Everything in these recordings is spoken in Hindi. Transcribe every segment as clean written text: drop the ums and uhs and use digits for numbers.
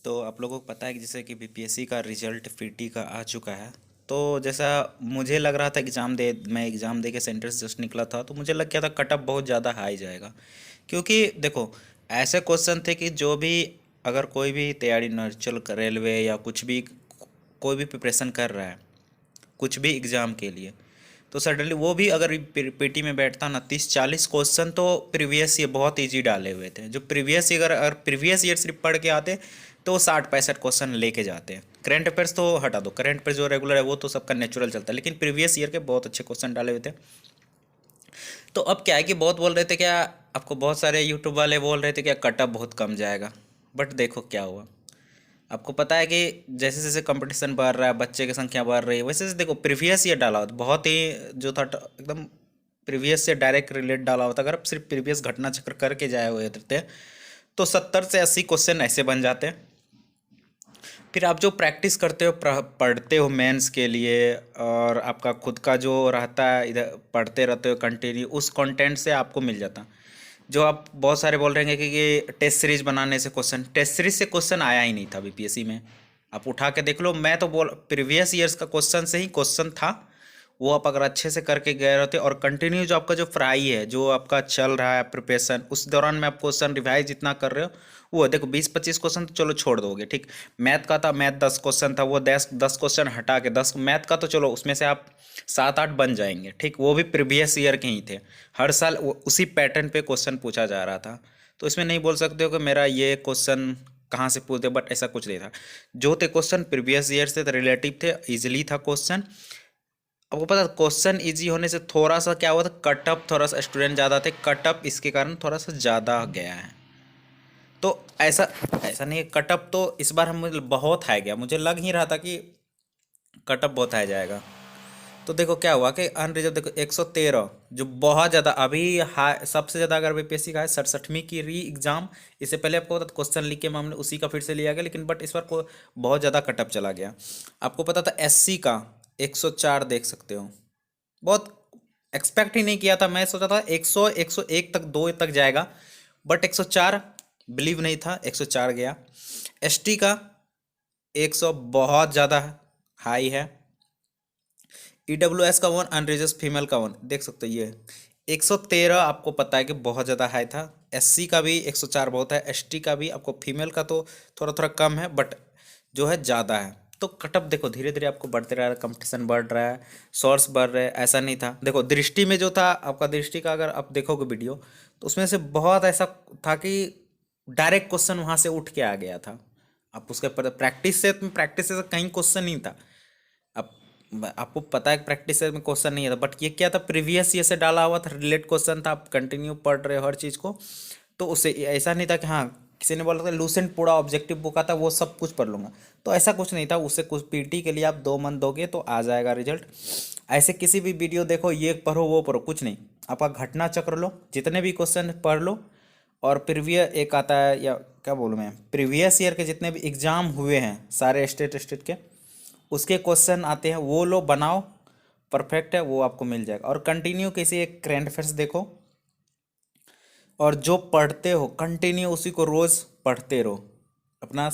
तो आप लोगों को पता है कि जैसे कि बीपीएससी का रिजल्ट पीटी का आ चुका है। तो जैसा मुझे लग रहा था मैं एग्ज़ाम दे के सेंटर से जस्ट निकला था, तो मुझे लग गया था कट ऑफ बहुत ज़्यादा हाई जाएगा। क्योंकि देखो, ऐसे क्वेश्चन थे कि जो भी, अगर कोई भी तैयारी चल रेलवे या कुछ भी, कोई भी प्रिपरेशन कर रहा है कुछ भी एग्ज़ाम के लिए, तो सडनली वो भी अगर पीटी में बैठता ना, 30-40 क्वेश्चन तो प्रीवियस ईयर बहुत इजी डाले हुए थे। जो प्रीवियस ईयर, अगर प्रीवियस ईयर सिर्फ पढ़ के आते तो 60-65 क्वेश्चन लेके जाते हैं। करंट अफेयर्स तो हटा दो, करंट अफेयर्स जो रेगुलर है वो तो सबका नेचुरल चलता है, लेकिन प्रीवियस ईयर के बहुत अच्छे क्वेश्चन डाले हुए थे। तो अब क्या है कि बहुत बोल रहे थे क्या, आपको बहुत सारे यूट्यूब वाले बोल रहे थे क्या कट ऑफ बहुत कम जाएगा। बट देखो क्या हुआ। आपको पता है कि जैसे जैसे कंपटीशन बढ़ रहा है, बच्चे की संख्या बढ़ रही है, वैसे वैसे देखो प्रीवियस ईयर डाला होता बहुत ही, जो था एकदम प्रीवियस से डायरेक्ट रिलेट डाला होता। अगर आप सिर्फ प्रीवियस घटना चक्र करके जाए हुए थे तो 70 से 80 क्वेश्चन ऐसे बन जाते हैं। फिर आप जो प्रैक्टिस करते हो, पढ़ते हो मेंस के लिए, और आपका खुद का जो रहता है, इधर पढ़ते रहते हो कंटिन्यू, उस कंटेंट से आपको मिल जाता। जो आप बहुत सारे बोल रहे हैं कि ये टेस्ट सीरीज बनाने से क्वेश्चन, टेस्ट सीरीज से क्वेश्चन आया ही नहीं था बीपीएससी में। आप उठा के देख लो, मैं तो बोल प्रीवियस ईयर्स का क्वेश्चन से ही क्वेश्चन था। वो आप अगर अच्छे से करके गए रहते और कंटिन्यू जो आपका जो फ्राई है, जो आपका चल रहा है प्रिपरेशन, उस दौरान में आप क्वेश्चन रिवाइज जितना कर रहे हो, वो देखो 20-25 क्वेश्चन तो चलो छोड़ दोगे, ठीक। मैथ का था, मैथ 10 क्वेश्चन था, वो 10 क्वेश्चन हटा के 10 मैथ का तो चलो उसमें से आप 7-8 बन जाएंगे, ठीक। वो भी प्रीवियस ईयर के ही थे। हर साल उसी पैटर्न पे क्वेश्चन पूछा जा रहा था। तो इसमें नहीं बोल सकते हो कि मेरा ये क्वेश्चन कहाँ से पूछते, बट ऐसा कुछ नहीं था। जो थे क्वेश्चन प्रीवियस ईयर से रिलेटिव थे, इजिली था क्वेश्चन। आपको पता क्वेश्चन इजी होने से थोड़ा सा क्या हुआ था, कटअप थोड़ा सा स्टूडेंट ज़्यादा थे, कटअप इसके कारण थोड़ा सा ज़्यादा गया है। तो ऐसा ऐसा नहीं है, कटअप तो इस बार हम बहुत हाई गया, मुझे लग ही रहा था कि कटअप बहुत हाई जाएगा। तो देखो क्या हुआ कि अनरिजर्व देखो 113, जो बहुत ज़्यादा अभी हाई, सबसे ज़्यादा अगर बीपीएससी का है 67वीं की री एग्ज़ाम। इससे पहले आपको पता क्वेश्चन लीक के मामले उसी का फिर से लिया गया, लेकिन बट इस बार को बहुत ज़्यादा कटअप चला गया। आपको पता था एससी का 104, देख सकते हो। बहुत एक्सपेक्ट ही नहीं किया था, मैं सोचा था 100 101 तक, 2 तक जाएगा, बट 104 बिलीव नहीं था, 104 गया। एसटी का 100 बहुत ज़्यादा हाई है। ईडब्ल्यूएस का 1, अनरिजर्व फीमेल का 1, देख सकते हो ये 113, आपको पता है कि बहुत ज़्यादा हाई था। एससी का भी 104 बहुत है, एसटी का भी, आपको फीमेल का तो थोड़ा थोड़ा कम है, बट जो है ज़्यादा है। तो कटअप देखो धीरे धीरे आपको बढ़ते रह रहा है, कंपटीशन बढ़ रहा है, सोर्स बढ़ रहे हैं, ऐसा नहीं था। देखो दृष्टि में जो था आपका, दृष्टि का अगर आप देखोगे वीडियो, तो उसमें से बहुत ऐसा था कि डायरेक्ट क्वेश्चन वहाँ से उठ के आ गया था। आप उसके प्रैक्टिस से कहीं क्वेश्चन नहीं था। अब आपको पता है प्रैक्टिस में क्वेश्चन नहीं है था, बट ये क्या था, प्रीवियस ईयर से डाला हुआ था, रिलेट क्वेश्चन था, आप कंटिन्यू पढ़ रहे हो हर चीज़ को। तो उससे ऐसा नहीं था कि हाँ, किसी ने बोला था लूसेंट पूरा ऑब्जेक्टिव बुक आता वो सब कुछ पढ़ लूंगा, तो ऐसा कुछ नहीं था। उससे कुछ पीटी के लिए आप 2 मंथ दोगे तो आ जाएगा रिजल्ट। ऐसे किसी भी वीडियो देखो, ये पढ़ो वो पढ़ो, कुछ नहीं। आपका घटना चक्र लो, जितने भी क्वेश्चन पढ़ लो, और प्रीवियस एक आता है, या क्या बोलूँ मैं, प्रीवियस ईयर के जितने भी एग्जाम हुए हैं सारे स्टेट के, उसके क्वेश्चन आते हैं, वो लो बनाओ, परफेक्ट है, वो आपको मिल जाएगा। और कंटिन्यू किसी एक करंट अफेयर्स देखो, और जो पढ़ते हो कंटिन्यू उसी को रोज़ पढ़ते रहो। अपना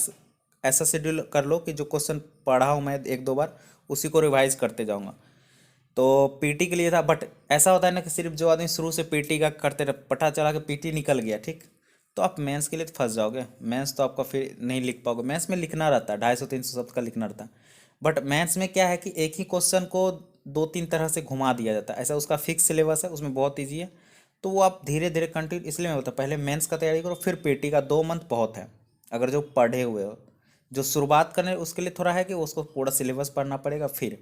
ऐसा शेड्यूल कर लो कि जो क्वेश्चन पढ़ा हूँ मैं 1-2 बार, उसी को रिवाइज करते जाऊँगा। तो पीटी के लिए था, बट ऐसा होता है ना कि सिर्फ जो आदमी शुरू से पीटी का करते रहे, पता चला कि पीटी निकल गया, ठीक, तो आप मेंस के लिए तो फंस जाओगे। मेंस तो आपका फिर नहीं लिख पाओगे, मेंस में लिखना रहता है 250-300 शब्द का लिखना रहता है। बट मैथ्स में क्या है कि एक ही क्वेश्चन को 2-3 तरह से घुमा दिया जाता है, ऐसा उसका फिक्स सिलेबस है, उसमें बहुत ईजी है। तो वो आप धीरे धीरे कंटिन्यू, इसलिए मैं बोलता पहले मेंस का तैयारी करो, फिर पीटी का 2 मंथ बहुत है। अगर जो पढ़े हुए हो, जो शुरुआत करने उसके लिए थोड़ा है कि उसको पूरा सिलेबस पढ़ना पड़ेगा। फिर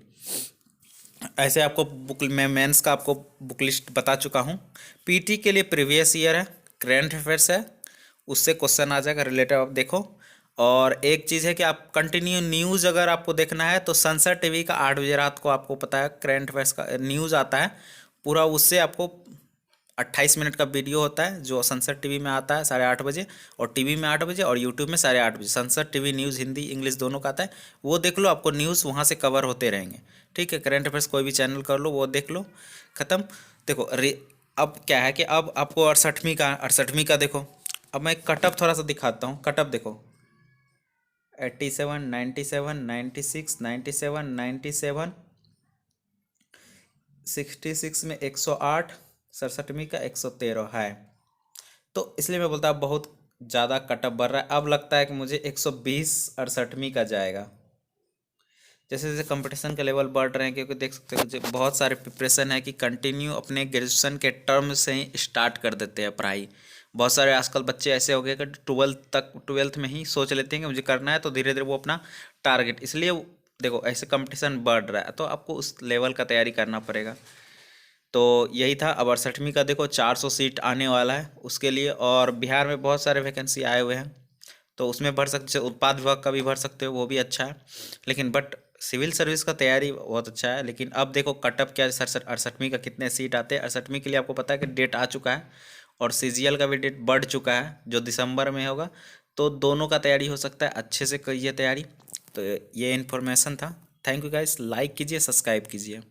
ऐसे आपको बुक, मैं मेंस का आपको बुक लिस्ट बता चुका हूँ। पीटी के लिए प्रीवियस ईयर है, करंट अफेयर्स है, उससे क्वेश्चन आ जाएगा रिलेटेड, आप देखो। और एक चीज़ है कि आप कंटिन्यू न्यूज़ अगर आपको देखना है तो संसद टीवी का 8 बजे रात को, आपको पता है करंट अफेयर्स का न्यूज़ आता है पूरा, उससे आपको 28 मिनट का वीडियो होता है जो संसद टीवी में आता है 8:30 बजे, और टीवी में 8 बजे, और यूट्यूब में 8:30 बजे। संसद टीवी न्यूज़ हिंदी इंग्लिश दोनों का आता है, वो देख लो, आपको न्यूज़ वहाँ से कवर होते रहेंगे, ठीक है। करंट अफेयर्स कोई भी चैनल कर लो, वो देख लो, ख़त्म। देखो अब क्या है कि अब आपको 68वीं का देखो। अब मैं कटअप थोड़ा सा दिखाता हूँ, कटअप देखो। 87, 97, 96, 97, 97, 66 में 108, 67वीं का 113 है। तो इसलिए मैं बोलता बहुत ज़्यादा कटअप बढ़ रहा है। अब लगता है कि मुझे 120 68वीं का जाएगा। जैसे जैसे कंपटीशन का लेवल बढ़ रहे हैं, क्योंकि देख सकते हो मुझे बहुत सारे प्रिपरेशन है कि कंटिन्यू अपने ग्रेजुएशन के टर्म से ही स्टार्ट कर देते हैं पढ़ाई। बहुत सारे आजकल बच्चे ऐसे हो गए कि ट्वेल्थ में ही सोच लेते हैं कि मुझे करना है, तो धीरे धीरे वो अपना टारगेट, इसलिए देखो ऐसे कंपटीशन बढ़ रहा है तो आपको उस लेवल का तैयारी करना पड़ेगा। तो यही था। अब 68वीं का देखो 400 सीट आने वाला है उसके लिए, और बिहार में बहुत सारे वैकेंसी आए हुए हैं, तो उसमें भर सकते, उत्पाद विभाग का भी भर सकते हो, वो भी अच्छा है। लेकिन बट सिविल सर्विस का तैयारी बहुत अच्छा है। लेकिन अब देखो कटअप क्या 68वीं का कितने सीट आते हैं। 68वीं के लिए आपको पता है कि डेट आ चुका है, और सीजीएल का भी डेट बढ़ चुका है जो दिसंबर में होगा। तो दोनों का तैयारी हो सकता है, अच्छे से करिए तैयारी। तो ये इन्फॉर्मेशन था। थैंक यू गाइस, लाइक कीजिए, सब्सक्राइब कीजिए।